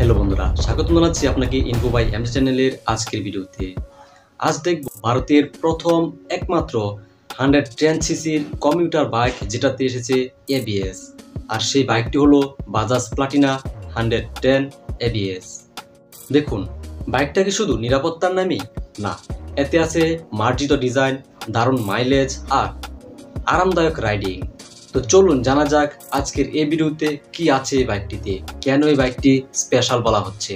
Hello বন্ধুরা, স্বাগতম জানাচ্ছি আপনাকে ইনফো বাই এমজি চ্যানেলের আজকের ভিডিওতে। আজ দেখব ভারতের প্রথম একমাত্র 110 সিসির কমিউটার বাইক যেটাতে এসেছে এবিএস, আর সেই বাইকটি হলো বাজাজ প্লাটিনা 110 এবিএস। দেখুন, বাইকটা কি শুধু নিরাপত্তার নামই? না, এতে আছে মার্জিত ডিজাইন, দারুণ মাইলেজ আর আরামদায়ক রাইডিং। তো চলুন জানা যাক আজকের এই ভিডিওতে কি আছে এই বাইকটিতে, কেন এই বাইকটি স্পেশাল বলা হচ্ছে।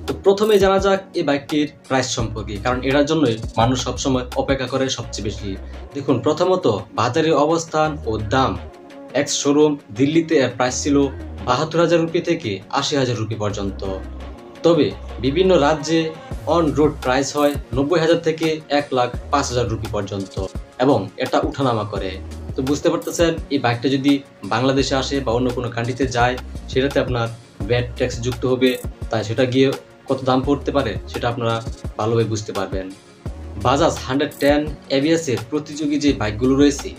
তো প্রথমে জানা যাক এই বাইকটির প্রাইস সম্পর্কে, কারণ এটার জন্যই মানুষ সবসময় অপেক্ষা করে সবচেয়ে বেশি। দেখুন, প্রথমত বাজারের অবস্থান ও দাম। এক্স শোরুম দিল্লিতে এর প্রাইস ছিল 72,000 রুপি থেকে 80,000 রুপি পর্যন্ত। তবে বিভিন্ন রাজ্যে অন রোড প্রাইস হয় 90,000 থেকে 1,05,000 রুপি পর্যন্ত, এবং এটা উঠানামা করে। তো বুঝতে পারতেছেন, এই বাইকটা যদি বাংলাদেশে আসে বা অন্য কোনো কান্ট্রিতে যায়, সেটাতে আপনার ভ্যাট ট্যাক্স যুক্ত হবে, তাই সেটা গিয়ে কত দাম পড়তে পারে সেটা আপনারা ভালোভাবে বুঝতে পারবেন। বাজাজ 110 এবিএস এর প্রতিযোগী যে বাইকগুলো রয়েছে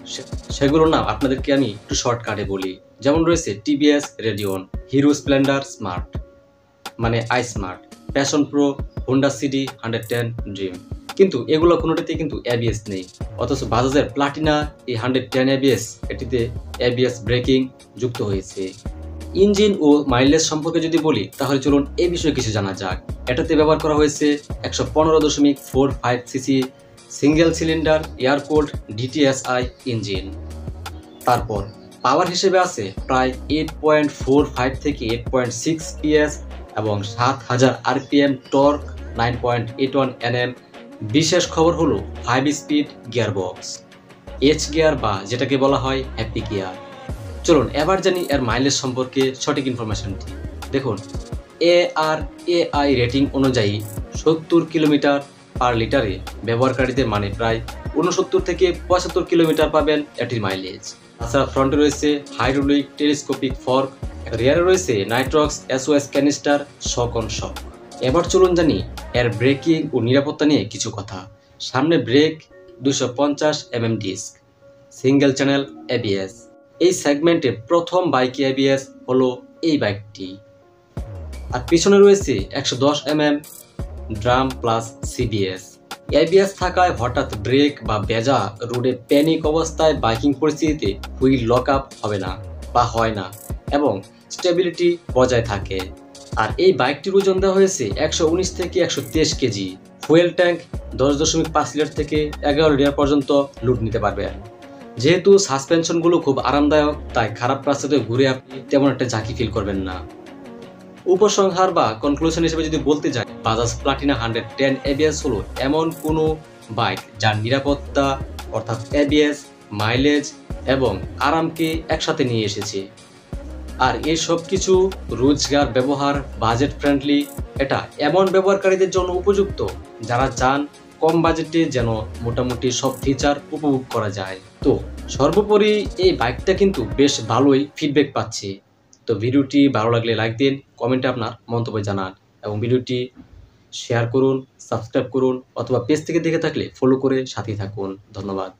সেগুলোর নাম আপনাদেরকে আমি একটু শর্টকাটে বলি। যেমন রয়েছে TVS Radeon, Hero Splendor smart মানে iSmart, Passion Pro, Honda CD 110 Dream. কিন্তু এগুলো কোনোটাতেই কিন্তু এবিএস নেই, অথচ বাজাজের প্লাটিনা এই 110 এবিএস, এটিতে এবিএস ব্রেকিং যুক্ত হয়েছে। ইঞ্জিন ও মাইলেজ সম্পর্কে যদি বলি, তাহলে চলুন এই বিষয়ে কিছু জানা যাক। এটাতে ব্যবহার করা হয়েছে 115.45 CC single cylinder air cold DTSi engine. তারপর পাওয়ার হিসেবে আছে প্রায় 8.45 থেকে 8.6 পিএস এবং 7,000 আরপিএম, টর্ক 9.81 এনএম। বিশেষ খবর হলো 5 স্পিড গিয়ারবক্স, এইচ গিয়ার বা যেটাকে বলা হয় হ্যাপি গিয়ার। চলুন এবার জানি এর মাইলেজ সম্পর্কে সঠিক ইনফরমেশনটি। দেখুন, এআরএআই রেটিং অনুযায়ী 70 কিলোমিটার পার লিটারে ব্যবহারকারীদের মানে প্রায় 69 থেকে 75 কিলোমিটার পাবেন এটির মাইলেজ। তাছাড়া ফ্রন্টে রয়েছে হাইড্রোলিক টেলিস্কোপিক ফর্ক, রিয়ারে রয়েছে নাইট্রক্স এসওএস ক্যানিস্টার শক অন শক। এবার চলুন জানি এর ব্রেকিং ও নিরাপত্তা নিয়ে কিছু কথা। সামনে brake 250 disc, single channel ABS. এই সেগমেন্টে প্রথম বাইক এবিএস হলো এই বাইকটি। আর পিছনে রয়েছে 110 ড্রাম প্লাস সিবিএস। এবিএস থাকায় হঠাৎ ব্রেক বা ভেজা রোডে প্যানিক অবস্থায় বাইকিং পরিস্থিতিতে হুইল লক আপ হবে না বা হয় না, এবং স্টেবিলিটি বজায় থাকে। আর এই বাইকটির ওজন দেওয়া হয়েছে 119 থেকে 123 কেজি। ফুয়েল ট্যাঙ্ক 10.5 লিটার থেকে 11 লিটার পর্যন্ত লোড নিতে পারবেন। যেহেতু সাসপেনশনগুলো খুব আরামদায়ক, তাই খারাপ রাস্তাতে ঘুরে আপনি তেমন একটা ঝাঁকি ফিল করবেন না। উপসংহার বা কনক্লুশন হিসেবে যদি বলতে যাই, বাজাজ প্লাটিনা 110 এবিএস হলো এমন কোনো বাইক যার নিরাপত্তা অর্থাৎ এবিএস, মাইলেজ এবং আরামকে একসাথে নিয়ে এসেছে। আর এই সব কিছু রোজগার ব্যবহার বাজেট ফ্রেন্ডলি। এটা এমন ব্যবহারকারীদের জন্য উপযুক্ত যারা চান কম বাজেটে যেন মোটামুটি সব ফিচার উপভোগ করা যায়। তো সর্বোপরি এই বাইকটা কিন্তু বেশ ভালোই ফিডব্যাক পাচ্ছে। তো ভিডিওটি ভালো লাগলে লাইক দিন, কমেন্টে আপনার মন্তব্য জানান, এবং ভিডিওটি শেয়ার করুন, সাবস্ক্রাইব করুন, অথবা পেজ থেকে দেখে থাকলে ফলো করে সাথেই থাকুন। ধন্যবাদ।